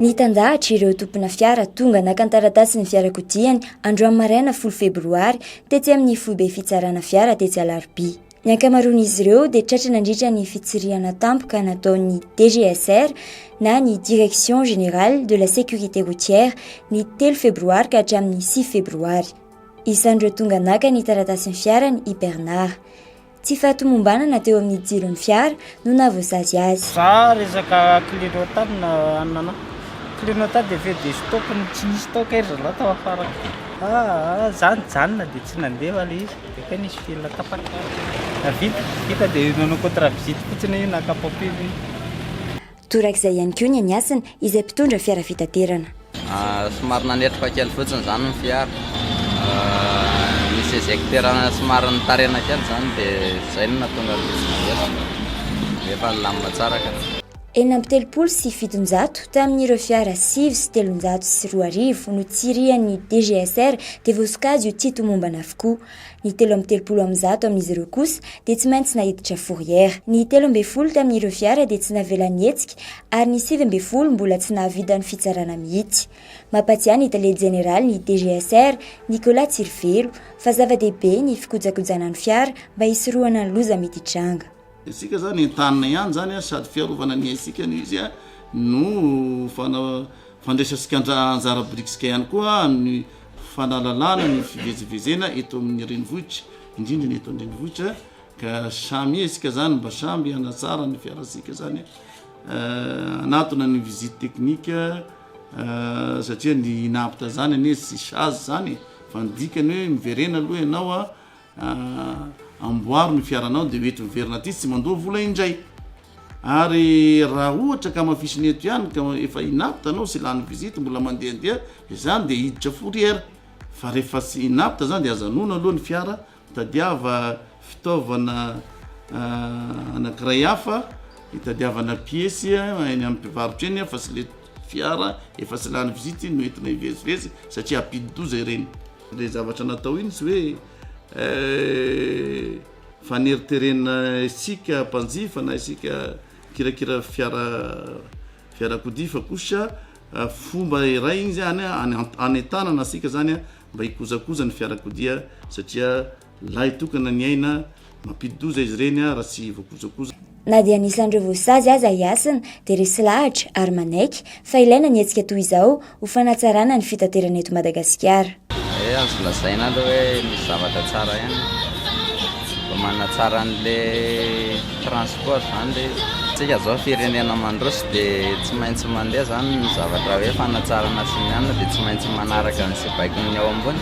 Ny tandahatra ireo tompona fiara tonga nakan-taratasy ny fiarakodiany androany maraina 10 febroary tetsy amin'ny foibe fitsarana fiara tetsy Alarobia. Ny ankamaroan'izy ireo dia tratra nandritra ny fitsirihana tampoka nataon'ny DGSR na ny Direction Générale de la Sécurité Routière ny 3 febroary ka hatramin'ny 6 febroary. Isan'ireo tonga naka ny taratasin'ny fiarany i Bernard. Tsy fahatomombana teo amin'ny jiron'ny fiara no nahavoasazy azy. Za resaka clignotant na anana. Clignotant dia ve dia stop ny tsy nisy stock ery zalahy tao afara. Janona dia tsy nandeha ilay izy. Dia ka nisy fil tapaka. Vita dia nanao contrat visite fotsiny io nakapapily. Torak'izay ihany koa ny asany izay mpitondra fiara fitaterana. Somary nanetraka kely fotsiny zany ny fiara. Misy éjecteur somary nitarena kely zany dia izay no nahatonga ny efa lamina tsara ka. 770 tamin'ireo fiara 5 sy 304 no tsirihan'ny DGSR dia voasokajy io tsy tomombana avokoa. Ny 330 amin'izy ireo kosa dia tsy maintsy nahiditra fourrière. Ny 13 tamin'ireo fiara dia tsy navela nietsika ary ny 17 mbola tsy nahavidan'ny fitsarana mihitsy. Mampatsiahy ny tale général ny DGSR Nicolas Tsirivelo fa zava-dehibe ny fikojakojana ny fiara mba hisorohana ny loza mety hitranga. Isika zany entanina ihany zany sady fiarovana ny isika no izy no fandraisasika anjara biriksika ihany koa ny fanalalana ny fivezivezena eto amin'ny renivohitra indrindra ny eto an-drenivohitra ka samy isika zany mba samby hanatsara ny fiarasika zany anatona ny visite technique satria ny napita zany ane sy sazy zany fa ndikany hoe miverena aloha ianao amboaro ny fiaranao dia oety miverina aty tsy mandoa vola indray ary raha ohatra ka mafisiny eto ihany ka efa inapita anao sy lany visite mbola mandehandeha izany dia hiditra fourrière fa rehefa sy inapita zany dia azanona aloha ny fiara tadiava fitaovana anankiray hafa hitadiavana piesy eny amin'ny mpivarotra eny fa sy le fiara efa sy lany visite no entina hivezivezy satria ampidi-doza ireny. Le zavatra natao iny sy hoe faneriterena isika mpanjifa na isika kirakira fiarakodia fa kosa fomba iray igny zany anentanana asika zany mba hikozakoza ny fiarakodia satria lahy tokana ny aina mampidi-doza izy ireny raha tsy voakozakoza. Na dia anisan'ireo voasazy aza hiasana dia resy lahatra ary manaiky fa ilaina ny hetsika toy izao ho fanatsarana ny fitaterana eto Madagasikara. Azo lazaina aloha hoe misy zavatra tsara ihany mba manatsara an'le transport zany le tsika zao firenena mandroso dia tsy maintsy mandeha zany ny zavatra hoe fanatsarana sy ny anona dia tsy maintsy manaraka ny sy baikin'ny ao ambony.